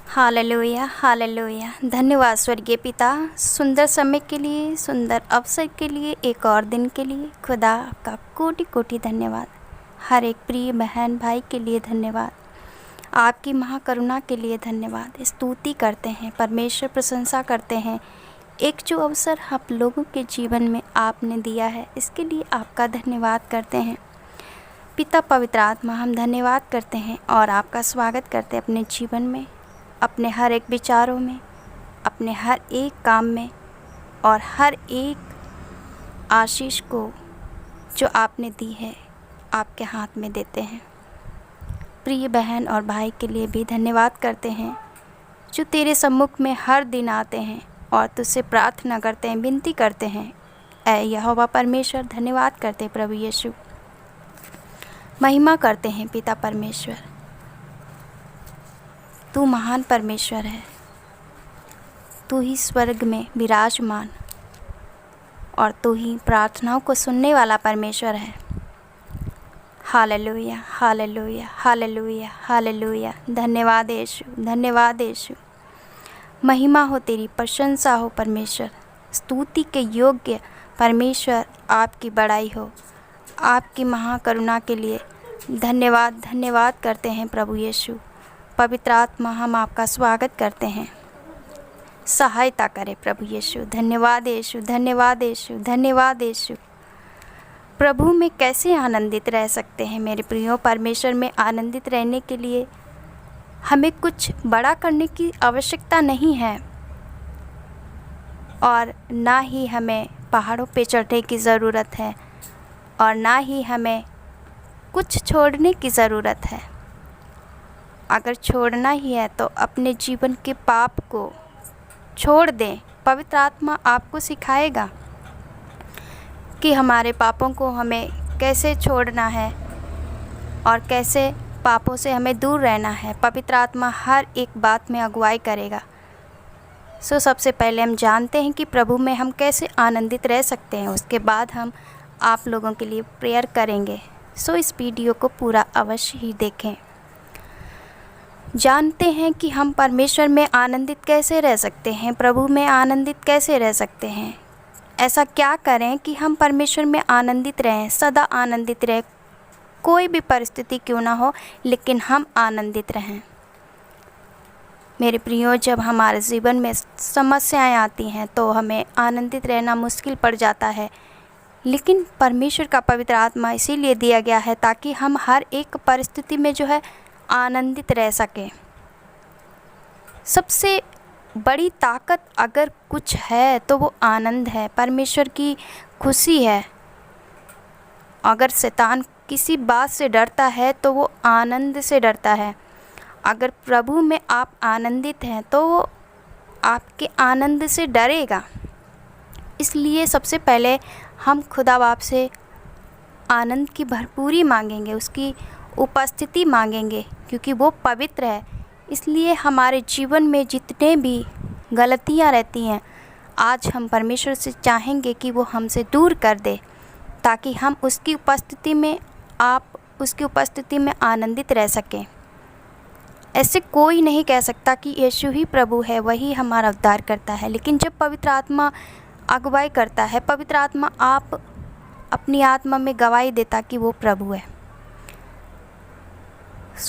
Hallelujah hallelujah. धन्यवाद स्वर्गीय पिता, सुंदर समय के लिए, सुंदर अवसर के लिए, एक और दिन के लिए। खुदा आपका कोटि कोटि धन्यवाद। हर एक प्रिय बहन भाई के लिए धन्यवाद। आपकी महाकरुणा के लिए धन्यवाद। स्तुति करते हैं, परमेश्वर प्रशंसा करते हैं। एक जो अवसर आप लोगों के जीवन में आपने दिया है, इसके लिए आपका धन्यवाद करते हैं। पिता पवित्र आत्मा, हम धन्यवाद करते हैं और आपका स्वागत करते हैं अपने जीवन में, अपने हर एक विचारों में, अपने हर एक काम में और हर एक आशीष को जो आपने दी है आपके हाथ में देते हैं। प्रिय बहन और भाई के लिए भी धन्यवाद करते हैं जो तेरे सम्मुख में हर दिन आते हैं और तुझसे प्रार्थना करते हैं, विनती करते हैं। ऐ यहोवा परमेश्वर, धन्यवाद करते हैं प्रभु यीशु, महिमा करते हैं पिता परमेश्वर। तू महान परमेश्वर है, तू ही स्वर्ग में विराजमान और तू ही प्रार्थनाओं को सुनने वाला परमेश्वर है। Hallelujah hallelujah hallelujah hallelujah. धन्यवाद यीशु, धन्यवाद यीशु। महिमा हो तेरी, प्रशंसा हो परमेश्वर, स्तुति के योग्य परमेश्वर आपकी बड़ाई हो। आपकी महाकरुणा के लिए धन्यवाद धन्यवाद करते हैं प्रभु यीशु। पवित्र आत्मा, हम आपका स्वागत करते हैं। सहायता करें प्रभु यीशु। धन्यवाद यीशु, धन्यवाद यीशु, धन्यवाद यीशु। प्रभु में कैसे आनंदित रह सकते हैं मेरे प्रियो। परमेश्वर में आनंदित रहने के लिए हमें कुछ बड़ा करने की आवश्यकता नहीं है और ना ही हमें पहाड़ों पे चढ़ने की ज़रूरत है और ना ही हमें कुछ छोड़ने की ज़रूरत है। अगर छोड़ना ही है तो अपने जीवन के पाप को छोड़ दें। पवित्र आत्मा आपको सिखाएगा कि हमारे पापों को हमें कैसे छोड़ना है और कैसे पापों से हमें दूर रहना है। पवित्र आत्मा हर एक बात में अगुवाई करेगा। सबसे पहले हम जानते हैं कि प्रभु में हम कैसे आनंदित रह सकते हैं। उसके बाद हम आप लोगों के लिए प्रेयर करेंगे। इस वीडियो को पूरा अवश्य ही देखें। जानते हैं कि हम परमेश्वर में आनंदित कैसे रह सकते हैं, प्रभु में आनंदित कैसे रह सकते हैं। ऐसा क्या करें कि हम परमेश्वर में आनंदित रहें, सदा आनंदित रहें, कोई भी परिस्थिति क्यों ना हो लेकिन हम आनंदित रहें। मेरे प्रियो, जब हमारे जीवन में समस्याएं आती हैं तो हमें आनंदित रहना मुश्किल पड़ जाता है, लेकिन परमेश्वर का पवित्र आत्मा इसीलिए दिया गया है ताकि हम हर एक परिस्थिति में जो है आनंदित रह सकें। सबसे बड़ी ताकत अगर कुछ है तो वो आनंद है, परमेश्वर की खुशी है। अगर शैतान किसी बात से डरता है तो वो आनंद से डरता है। अगर प्रभु में आप आनंदित हैं तो वो आपके आनंद से डरेगा। इसलिए सबसे पहले हम खुदा बाप से आनंद की भरपूरी मांगेंगे, उसकी उपस्थिति मांगेंगे, क्योंकि वो पवित्र है। इसलिए हमारे जीवन में जितने भी गलतियां रहती हैं, आज हम परमेश्वर से चाहेंगे कि वो हमसे दूर कर दे ताकि हम उसकी उपस्थिति में उसकी उपस्थिति में आनंदित रह सकें। ऐसे कोई नहीं कह सकता कि यीशु ही प्रभु है, वही हमारा उद्धार करता है। लेकिन जब पवित्र आत्मा अगुवाई करता है, पवित्र आत्मा आप अपनी आत्मा में गवाही देता कि वो प्रभु है।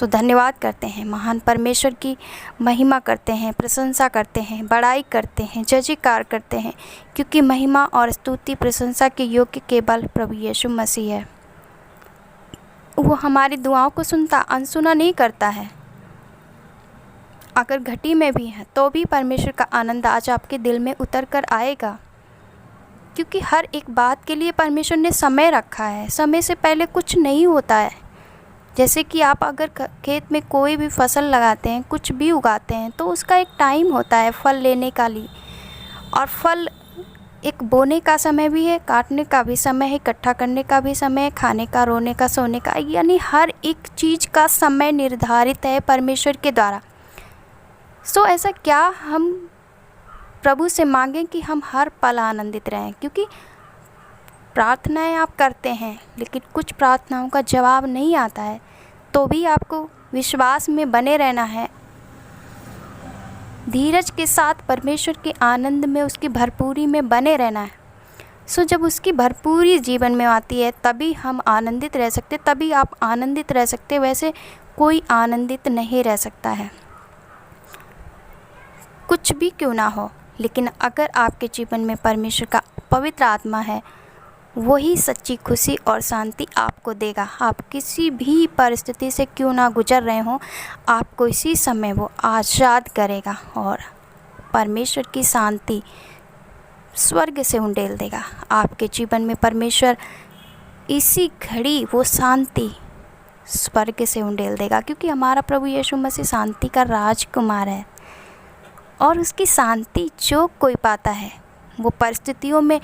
धन्यवाद करते हैं, महान परमेश्वर की महिमा करते हैं, प्रशंसा करते हैं, बड़ाई करते हैं, जय जयकार करते हैं, क्योंकि महिमा और स्तुति प्रशंसा के योग्य केवल प्रभु यीशु मसीह है। वो हमारी दुआओं को सुनता, अनसुना नहीं करता है। अगर घटी में भी है तो भी परमेश्वर का आनंद आज आपके दिल में उतर कर आएगा, क्योंकि हर एक बात के लिए परमेश्वर ने समय रखा है। समय से पहले कुछ नहीं होता है। जैसे कि आप अगर खेत में कोई भी फसल लगाते हैं, कुछ भी उगाते हैं, तो उसका एक टाइम होता है फल लेने का लिए। और फल एक बोने का समय भी है, काटने का भी समय है, इकट्ठा करने का भी समय है, खाने का, रोने का, सोने का, यानी हर एक चीज़ का समय निर्धारित है परमेश्वर के द्वारा। ऐसा क्या हम प्रभु से मांगें कि हम हर पल आनंदित रहें, क्योंकि प्रार्थनाएं आप करते हैं लेकिन कुछ प्रार्थनाओं का जवाब नहीं आता है, तो भी आपको विश्वास में बने रहना है धीरज के साथ परमेश्वर के आनंद में, उसकी भरपूरी में बने रहना है। सो जब उसकी भरपूरी जीवन में आती है तभी हम आनंदित रह सकते, तभी आप आनंदित रह सकते। वैसे कोई आनंदित नहीं रह सकता है, कुछ भी क्यों ना हो। लेकिन अगर आपके जीवन में परमेश्वर का पवित्र आत्मा है, वही सच्ची खुशी और शांति आपको देगा। आप किसी भी परिस्थिति से क्यों ना गुजर रहे हों, आपको इसी समय वो आज़ाद करेगा और परमेश्वर की शांति स्वर्ग से उंडेल देगा आपके जीवन में। परमेश्वर इसी घड़ी वो शांति स्वर्ग से उंडेल देगा, क्योंकि हमारा प्रभु यीशु मसीह शांति का राजकुमार है। और उसकी शांति जो कोई पाता है, वो परिस्थितियों में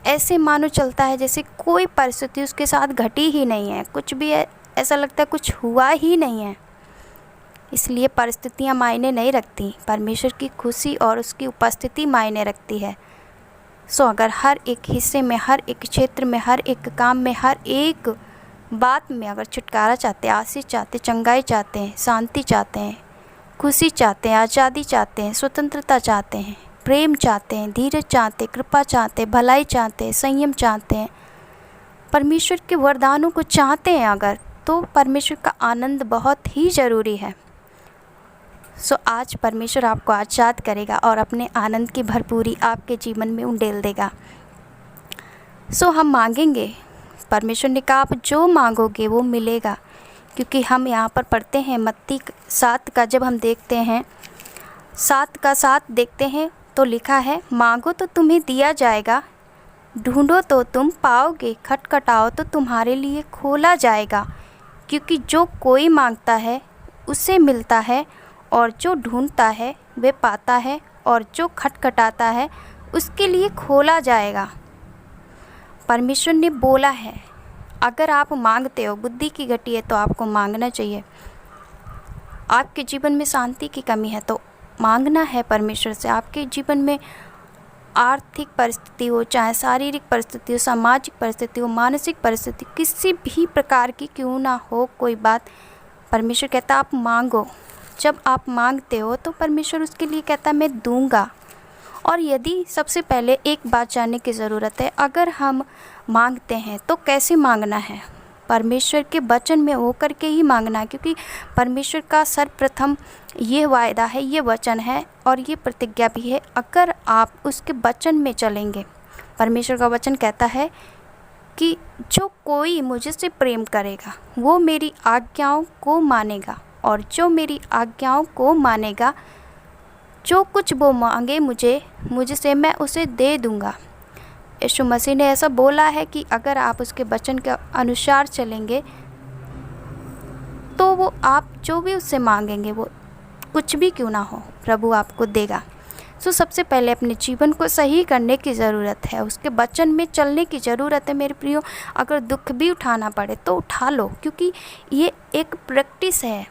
ऐसे मानो चलता है जैसे कोई परिस्थिति उसके साथ घटी ही नहीं है, कुछ भी ऐसा लगता है कुछ हुआ ही नहीं है। इसलिए परिस्थितियाँ मायने नहीं रखती, परमेश्वर की खुशी और उसकी उपस्थिति मायने रखती है। सो अगर हर एक हिस्से में, हर एक क्षेत्र में, हर एक काम में, हर एक बात में अगर छुटकारा चाहते हैं, आशीष चाहते हैं, चंगाई चाहते हैं, शांति चाहते हैं, खुशी चाहते हैं, आज़ादी चाहते हैं, स्वतंत्रता चाहते हैं, प्रेम चाहते हैं, धीरज चाहते हैं, कृपा चाहते हैं, भलाई चाहते हैं, संयम चाहते हैं, परमेश्वर के वरदानों को चाहते हैं अगर, तो परमेश्वर का आनंद बहुत ही ज़रूरी है। सो आज परमेश्वर आपको आज़ाद करेगा और अपने आनंद की भरपूरी आपके जीवन में उंडेल देगा। सो हम मांगेंगे, परमेश्वर ने कहा आप जो मांगोगे वो मिलेगा, क्योंकि हम यहाँ पर पढ़ते हैं मत्ती 7 का, जब हम देखते हैं 7 का 7 देखते हैं तो लिखा है, मांगो तो तुम्हें दिया जाएगा, ढूंढो तो तुम पाओगे, खटखटाओ तो तुम्हारे लिए खोला जाएगा। क्योंकि जो कोई मांगता है उसे मिलता है, और जो ढूंढता है वे पाता है, और जो खटखटाता है उसके लिए खोला जाएगा। परमेश्वर ने बोला है, अगर आप मांगते हो, बुद्धि की घटी है तो आपको मांगना चाहिए। आपके जीवन में शांति की कमी है तो मांगना है परमेश्वर से। आपके जीवन में आर्थिक परिस्थिति हो, चाहे शारीरिक परिस्थिति हो, सामाजिक परिस्थिति हो, मानसिक परिस्थिति, किसी भी प्रकार की क्यों ना हो कोई बात, परमेश्वर कहता आप मांगो। जब आप मांगते हो तो परमेश्वर उसके लिए कहता मैं दूंगा। और यदि सबसे पहले एक बात जानने की ज़रूरत है, अगर हम मांगते हैं तो कैसे मांगना है? परमेश्वर के वचन में होकर के ही मांगना है, क्योंकि परमेश्वर का सर्वप्रथम ये वायदा है, ये वचन है और ये प्रतिज्ञा भी है। अगर आप उसके वचन में चलेंगे, परमेश्वर का वचन कहता है कि जो कोई मुझसे प्रेम करेगा वो मेरी आज्ञाओं को मानेगा, और जो मेरी आज्ञाओं को मानेगा, जो कुछ वो मांगे मुझसे मैं उसे दे दूंगा। यीशु मसीह ने ऐसा बोला है कि अगर आप उसके वचन के अनुसार चलेंगे तो वो आप जो भी उससे मांगेंगे, वो कुछ भी क्यों ना हो, प्रभु आपको देगा। सो सबसे पहले अपने जीवन को सही करने की ज़रूरत है, उसके वचन में चलने की ज़रूरत है मेरे प्रियो। अगर दुख भी उठाना पड़े तो उठा लो, क्योंकि ये एक प्रैक्टिस है।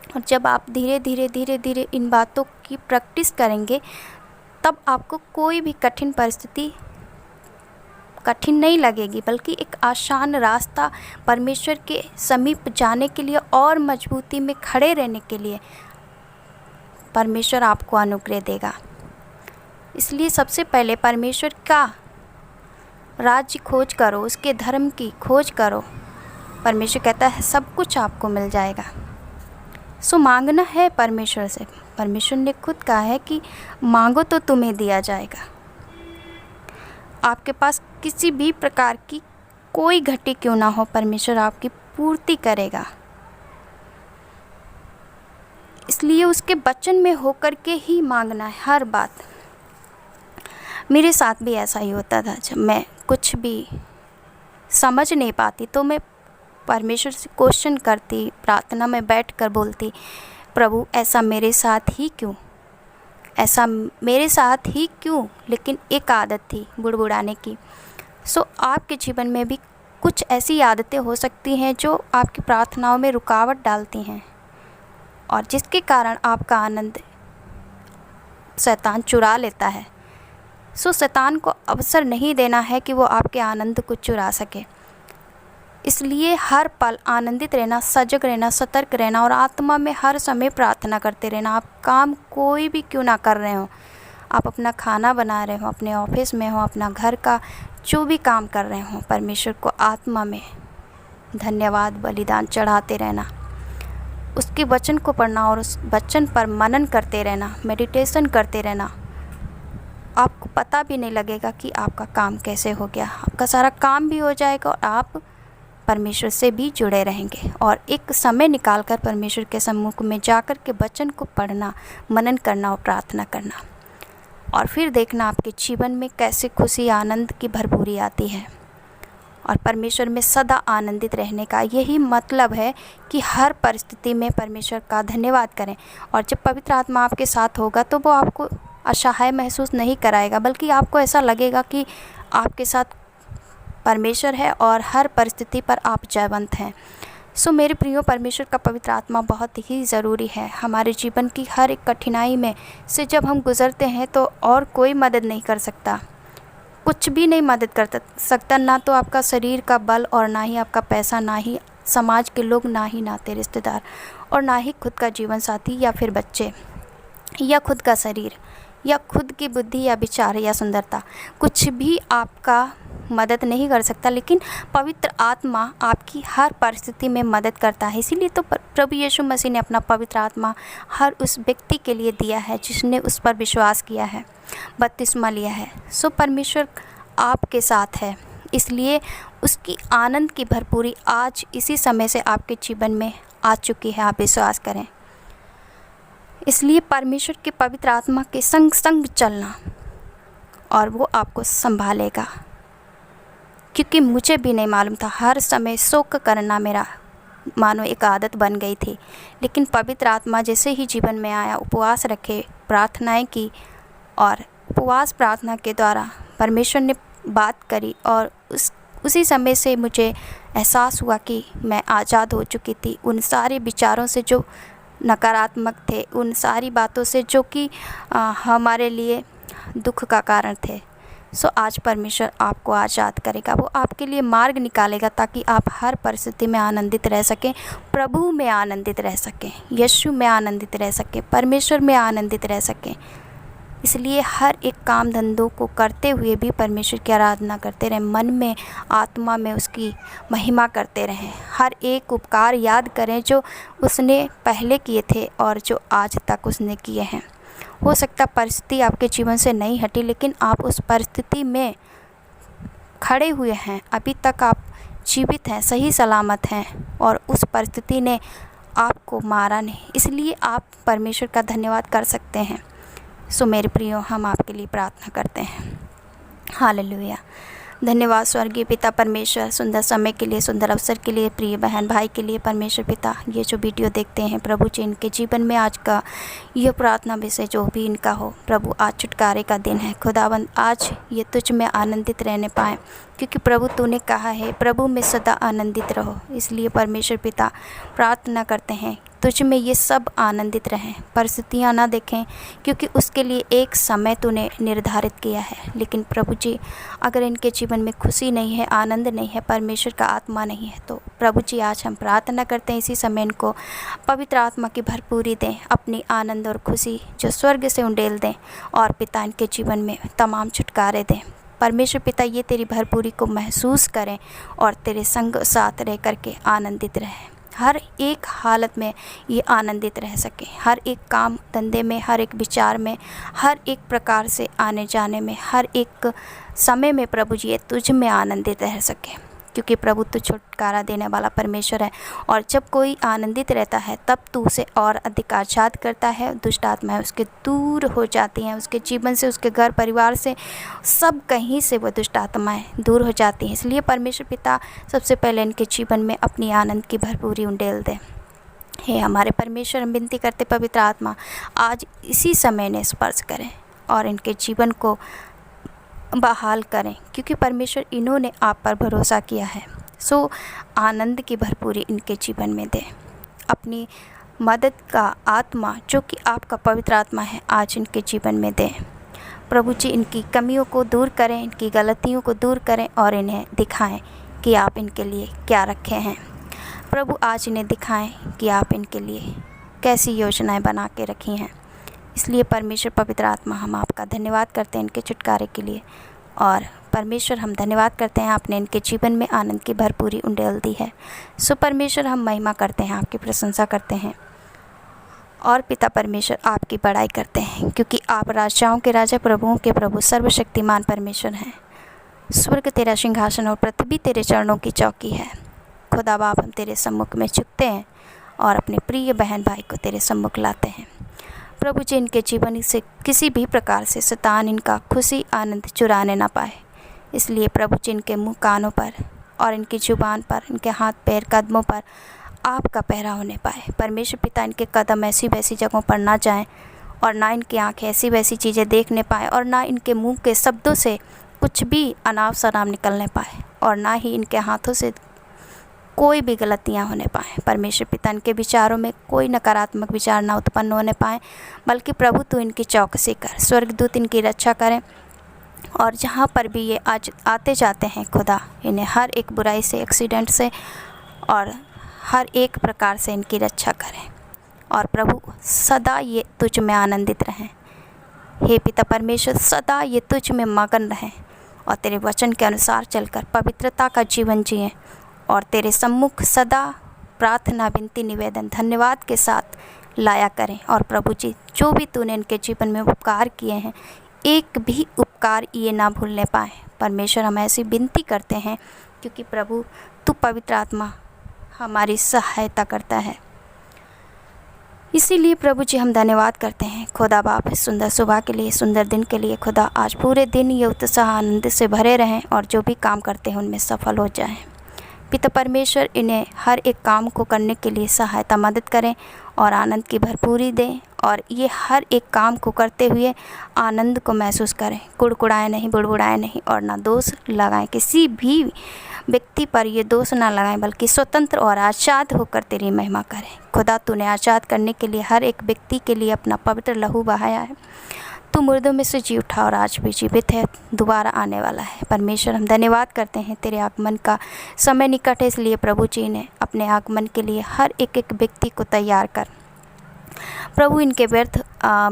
और जब आप धीरे धीरे इन बातों की प्रैक्टिस करेंगे, तब आपको कोई भी कठिन परिस्थिति कठिन नहीं लगेगी, बल्कि एक आसान रास्ता परमेश्वर के समीप जाने के लिए और मजबूती में खड़े रहने के लिए परमेश्वर आपको अनुग्रह देगा। इसलिए सबसे पहले परमेश्वर का राज्य खोज करो, उसके धर्म की खोज करो। परमेश्वर कहता है सब कुछ आपको मिल जाएगा। सो मांगना है परमेश्वर से। परमेश्वर ने खुद कहा है कि मांगो तो तुम्हें दिया जाएगा। आपके पास किसी भी प्रकार की कोई घटी क्यों ना हो, परमेश्वर आपकी पूर्ति करेगा। इसलिए उसके वचन में होकर के ही मांगना है हर बात। मेरे साथ भी ऐसा ही होता था, जब मैं कुछ भी समझ नहीं पाती तो मैं परमेश्वर से क्वेश्चन करती, प्रार्थना में बैठकर बोलती, प्रभु ऐसा मेरे साथ ही क्यों, ऐसा मेरे साथ ही क्यों। लेकिन एक आदत थी बुड़बुड़ाने की। सो आपके जीवन में भी कुछ ऐसी आदतें हो सकती हैं जो आपकी प्रार्थनाओं में रुकावट डालती हैं, और जिसके कारण आपका आनंद शैतान चुरा लेता है। सो शैतान को अवसर नहीं देना है कि वो आपके आनंद को चुरा सके। इसलिए हर पल आनंदित रहना, सजग रहना, सतर्क रहना और आत्मा में हर समय प्रार्थना करते रहना। आप काम कोई भी क्यों ना कर रहे हो, आप अपना खाना बना रहे हो, अपने ऑफिस में हो, अपना घर का जो भी काम कर रहे हो, परमेश्वर को आत्मा में धन्यवाद बलिदान चढ़ाते रहना, उसके वचन को पढ़ना और उस वचन पर मनन करते रहना, मेडिटेशन करते रहना। आपको पता भी नहीं लगेगा कि आपका काम कैसे हो गया, आपका सारा काम भी हो जाएगा और आप परमेश्वर से भी जुड़े रहेंगे। और एक समय निकालकर परमेश्वर के सम्मुख में जाकर के वचन को पढ़ना, मनन करना और प्रार्थना करना, और फिर देखना आपके जीवन में कैसे खुशी आनंद की भरपूरी आती है। और परमेश्वर में सदा आनंदित रहने का यही मतलब है कि हर परिस्थिति में परमेश्वर का धन्यवाद करें। और जब पवित्र आत्मा आपके साथ होगा तो वो आपको असहाय महसूस नहीं कराएगा, बल्कि आपको ऐसा लगेगा कि आपके साथ परमेश्वर है और हर परिस्थिति पर आप जयवंत हैं। सो मेरे प्रियो, परमेश्वर का पवित्र आत्मा बहुत ही ज़रूरी है हमारे जीवन की हर एक कठिनाई में से जब हम गुज़रते हैं तो और कोई मदद नहीं कर सकता, कुछ भी नहीं मदद कर सकता, ना तो आपका शरीर का बल और ना ही आपका पैसा, ना ही समाज के लोग, ना ही नाते रिश्तेदार, और ना ही खुद का जीवन साथी या फिर बच्चे या खुद का शरीर या खुद की बुद्धि या विचार या सुंदरता, कुछ भी आपका मदद नहीं कर सकता। लेकिन पवित्र आत्मा आपकी हर परिस्थिति में मदद करता है। इसीलिए तो प्रभु यीशु मसीह ने अपना पवित्र आत्मा हर उस व्यक्ति के लिए दिया है जिसने उस पर विश्वास किया है, बपतिस्मा लिया है। सो परमेश्वर आपके साथ है, इसलिए उसकी आनंद की भरपूरी आज इसी समय से आपके जीवन में आ चुकी है। आप विश्वास करें। इसलिए परमेश्वर के पवित्र आत्मा के संग संग चलना और वो आपको संभालेगा। क्योंकि मुझे भी नहीं मालूम था, हर समय शोक करना मेरा मानो एक आदत बन गई थी। लेकिन पवित्र आत्मा जैसे ही जीवन में आया, उपवास रखे, प्रार्थनाएं की और उपवास प्रार्थना के द्वारा परमेश्वर ने बात करी और उसी समय से मुझे एहसास हुआ कि मैं आज़ाद हो चुकी थी उन सारे विचारों से जो नकारात्मक थे, उन सारी बातों से जो कि हमारे लिए दुख का कारण थे। सो आज परमेश्वर आपको आज़ाद करेगा, वो आपके लिए मार्ग निकालेगा ताकि आप हर परिस्थिति में आनंदित रह सकें, प्रभु में आनंदित रह सकें, यीशु में आनंदित रह सकें, परमेश्वर में आनंदित रह सकें। इसलिए हर एक काम धंधों को करते हुए भी परमेश्वर की आराधना करते रहें, मन में आत्मा में उसकी महिमा करते रहें। हर एक उपकार याद करें जो उसने पहले किए थे और जो आज तक उसने किए हैं। हो सकता परिस्थिति आपके जीवन से नहीं हटी, लेकिन आप उस परिस्थिति में खड़े हुए हैं, अभी तक आप जीवित हैं, सही सलामत हैं और उस परिस्थिति ने आपको मारा नहीं, इसलिए आप परमेश्वर का धन्यवाद कर सकते हैं। सो मेरे प्रियो, हम आपके लिए प्रार्थना करते हैं। हालेलुया। धन्यवाद स्वर्गीय पिता परमेश्वर, सुंदर समय के लिए, सुंदर अवसर के लिए, प्रिय बहन भाई के लिए परमेश्वर पिता, ये जो वीडियो देखते हैं प्रभु जी, इनके जीवन में आज का यह प्रार्थना विषय जो भी इनका हो प्रभु, आज छुटकारे का दिन है। खुदावंद आज ये तुझ में आनंदित रहने पाएँ, क्योंकि प्रभु तूने कहा है प्रभु में सदा आनंदित रहो। इसलिए परमेश्वर पिता प्रार्थना करते हैं तुझ में ये सब आनंदित रहें, परिस्थितियाँ ना देखें, क्योंकि उसके लिए एक समय तूने निर्धारित किया है। लेकिन प्रभु जी, अगर इनके जीवन में खुशी नहीं है, आनंद नहीं है, परमेश्वर का आत्मा नहीं है, तो प्रभु जी आज हम प्रार्थना करते हैं इसी समय इनको पवित्र आत्मा की भरपूरी दें, अपनी आनंद और खुशी जो स्वर्ग से उंडेल दें और पिता इनके जीवन में तमाम छुटकारे दें। परमेश्वर पिता ये तेरी भरपूरी को महसूस करें और तेरे संग साथ रह करके आनंदित रहें, हर एक हालत में ये आनंदित रह सके, हर एक काम धंधे में, हर एक विचार में, हर एक प्रकार से आने जाने में, हर एक समय में प्रभु जी ये तुझ में आनंदित रह सके, क्योंकि प्रभु तू छुटकारा देने वाला परमेश्वर है। और जब कोई आनंदित रहता है तब तू उसे और अधिक आज़ाद करता है, दुष्ट आत्माएं उसके दूर हो जाती हैं, उसके जीवन से, उसके घर परिवार से, सब कहीं से वो दुष्ट आत्माएं दूर हो जाती हैं। इसलिए परमेश्वर पिता सबसे पहले इनके जीवन में अपनी आनंद की भरपूरी उंडेल दे। हे हमारे परमेश्वर, हम विनती करते पवित्र आत्मा आज इसी समय ने स्पर्श करें और इनके जीवन को बहाल करें, क्योंकि परमेश्वर इन्होंने आप पर भरोसा किया है। सो आनंद की भरपूरी इनके जीवन में दें, अपनी मदद का आत्मा जो कि आपका पवित्र आत्मा है आज इनके जीवन में दें। प्रभु जी इनकी कमियों को दूर करें, इनकी गलतियों को दूर करें और इन्हें दिखाएं कि आप इनके लिए क्या रखे हैं। प्रभु आज इन्हें दिखाएं कि आप इनके लिए कैसी योजनाएं बना के रखी हैं। इसलिए परमेश्वर पवित्र आत्मा, हम आपका धन्यवाद करते हैं इनके छुटकारे के लिए। और परमेश्वर, हम धन्यवाद करते हैं आपने इनके जीवन में आनंद की भरपूरी उंडेल दी है। सो परमेश्वर, हम महिमा करते हैं, आपकी प्रशंसा करते हैं और पिता परमेश्वर आपकी बड़ाई करते हैं, क्योंकि आप राजाओं के राजा, प्रभुओं के प्रभु, सर्वशक्तिमान परमेश्वर हैं। स्वर्ग तेरा सिंहासन और पृथ्वी तेरे चरणों की चौकी है। खुदा बाप, हम तेरे सम्मुख में झुकते हैं और अपने प्रिय बहन भाई को तेरे सम्मुख लाते हैं। प्रभु जी, इनके जीवन से किसी भी प्रकार से शैतान इनका खुशी आनंद चुराने ना पाए। इसलिए प्रभु जी, इनके मुंह कानों पर और इनकी जुबान पर, इनके हाथ पैर कदमों पर आपका पहरा होने पाए। परमेश्वर पिता, इनके कदम ऐसी वैसी जगहों पर ना जाएं और ना इनकी आंखें ऐसी वैसी चीज़ें देखने पाए और ना इनके मुंह के शब्दों से कुछ भी अनाप शनाप निकलने पाए और ना ही इनके हाथों से कोई भी गलतियां होने पाए। परमेश्वर पिता, इनके विचारों में कोई नकारात्मक विचार ना उत्पन्न होने पाए, बल्कि प्रभु तू इनकी चौकसी कर, स्वर्गदूत इनकी रक्षा करें और जहाँ पर भी ये आज आते जाते हैं खुदा, इन्हें हर एक बुराई से, एक्सीडेंट से और हर एक प्रकार से इनकी रक्षा करें। और प्रभु, सदा ये तुझ में आनंदित रहें। हे पिता परमेश्वर, सदा ये तुझ में मगन रहें और तेरे वचन के अनुसार चलकर पवित्रता का जीवन जिएं और तेरे सम्मुख सदा प्रार्थना, विनती, निवेदन, धन्यवाद के साथ लाया करें। और प्रभु जी, जो भी तूने इनके जीवन में उपकार किए हैं, एक भी उपकार ये ना भूलने पाए। परमेश्वर, हम ऐसी विनती करते हैं, क्योंकि प्रभु तू पवित्र आत्मा हमारी सहायता करता है। इसीलिए प्रभु जी, हम धन्यवाद करते हैं खुदा बाप, इस सुंदर सुबह के लिए, सुंदर दिन के लिए। खुदा, आज पूरे दिन ये उत्साह आनंद से भरे रहें और जो भी काम करते हैं उनमें सफल हो जाएं। पिता परमेश्वर, इन्हें हर एक काम को करने के लिए सहायता, मदद करें और आनंद की भरपूरी दें और ये हर एक काम को करते हुए आनंद को महसूस करें। कुड़कुड़ाएं नहीं, बुड़बुड़ाएं नहीं और ना दोष लगाएं। किसी भी व्यक्ति पर ये दोष ना लगाएं, बल्कि स्वतंत्र और आज़ाद होकर तेरी महिमा करें। खुदा, तूने आज़ाद करने के लिए हर एक व्यक्ति के लिए अपना पवित्र लहू बहाया है। तू मुर्दों में से जी उठा और आज भी जीवित है, दोबारा आने वाला है। परमेश्वर, हम धन्यवाद करते हैं, तेरे आगमन का समय निकट है। इसलिए प्रभु जी ने अपने आगमन के लिए हर एक एक व्यक्ति को तैयार कर प्रभु, इनके व्यर्थ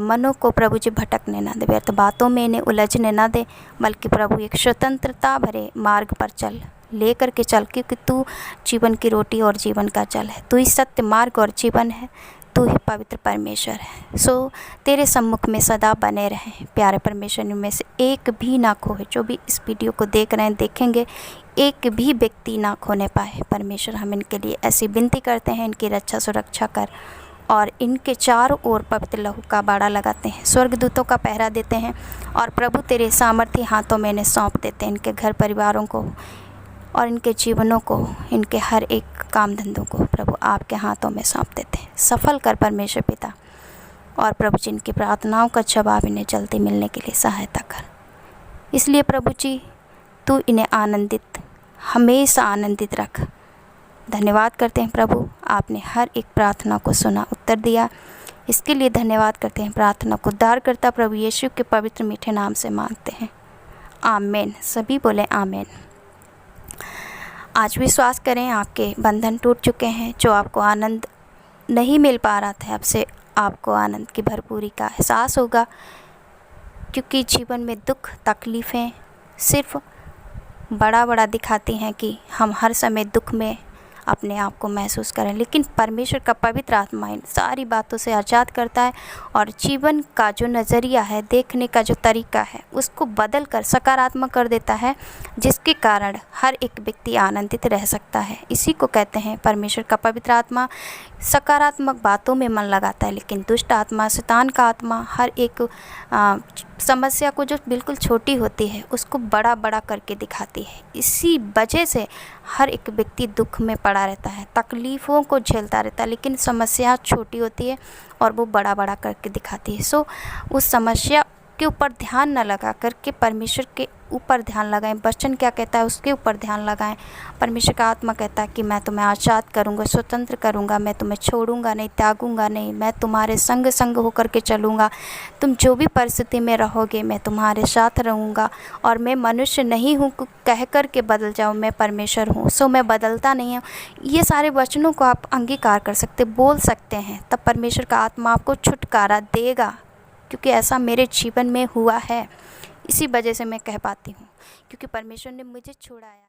मनों को प्रभु जी भटकने ना दे, व्यर्थ बातों में इन्हें उलझने ना दे, बल्कि प्रभु एक स्वतंत्रता भरे मार्ग पर चल, ले करके चल, क्योंकि तू जीवन की रोटी और जीवन का जल है। तू ही सत्य, मार्ग और जीवन है। तू ही पवित्र परमेश्वर है। सो तेरे सम्मुख में सदा बने रहें। प्यारे परमेश्वर, में से एक भी ना खोए। जो भी इस वीडियो को देख रहे हैं, देखेंगे, एक भी व्यक्ति ना खोने पाए। परमेश्वर, हम इनके लिए ऐसी विनती करते हैं, इनकी रक्षा सुरक्षा कर और इनके चारों ओर पवित्र लहू का बाड़ा लगाते हैं, स्वर्गदूतों का पहरा देते हैं और प्रभु तेरे सामर्थ्य हाथों में इन्हें सौंप देते हैं। इनके घर परिवारों को और इनके जीवनों को, इनके हर एक काम धंधों को प्रभु आपके हाथों में सौंप देते हैं। सफल कर परमेश्वर पिता। और प्रभु जी, इनकी प्रार्थनाओं का जवाब इन्हें जल्दी मिलने के लिए सहायता कर। इसलिए प्रभु जी, तू इन्हें आनंदित, हमेशा आनंदित रख। धन्यवाद करते हैं प्रभु, आपने हर एक प्रार्थना को सुना, उत्तर दिया। इसके लिए धन्यवाद करते हैं। प्रार्थना को उद्धारकर्ता प्रभु यीशु के पवित्र मीठे नाम से मांगते हैं, आमीन। सभी बोले आमीन। आज विश्वास करें, आपके बंधन टूट चुके हैं। जो आपको आनंद नहीं मिल पा रहा था, अब से आपको आनंद की भरपूरी का एहसास होगा, क्योंकि जीवन में दुख तकलीफ़ें सिर्फ बड़ा दिखाती हैं कि हम हर समय दुख में अपने आप को महसूस करें, लेकिन परमेश्वर का पवित्र आत्मा इन सारी बातों से आज़ाद करता है और जीवन का जो नज़रिया है, देखने का जो तरीका है, उसको बदल कर सकारात्मक कर देता है, जिसके कारण हर एक व्यक्ति आनंदित रह सकता है। इसी को कहते हैं परमेश्वर का पवित्र आत्मा सकारात्मक बातों में मन लगाता है, लेकिन दुष्ट आत्मा, शैतान का आत्मा हर एक समस्या को जो बिल्कुल छोटी होती है उसको बड़ा करके दिखाती है। इसी वजह से हर एक व्यक्ति दुख में पड़ा रहता है, तकलीफ़ों को झेलता रहता है, लेकिन समस्या छोटी होती है और वो बड़ा करके दिखाती है। सो उस समस्या के ऊपर ध्यान न लगा करके परमेश्वर के ऊपर ध्यान लगाएं। वचन क्या कहता है उसके ऊपर ध्यान लगाएं। परमेश्वर का आत्मा कहता है कि मैं तुम्हें आज़ाद करूँगा, स्वतंत्र करूँगा, मैं तुम्हें छोड़ूंगा नहीं, त्यागूंगा नहीं, मैं तुम्हारे संग संग होकर के चलूँगा। तुम जो भी परिस्थिति में रहोगे मैं तुम्हारे साथ रहूँगा। और मैं मनुष्य नहीं हूँ कह कर के बदल जाऊँ, मैं परमेश्वर हूँ, सो मैं बदलता नहीं हूँ। ये सारे वचनों को आप अंगीकार कर सकते, बोल सकते हैं, तब परमेश्वर का आत्मा आपको छुटकारा देगा, क्योंकि ऐसा मेरे जीवन में हुआ है। इसी वजह से मैं कह पाती हूँ, क्योंकि परमेश्वर ने मुझे छुड़ाया।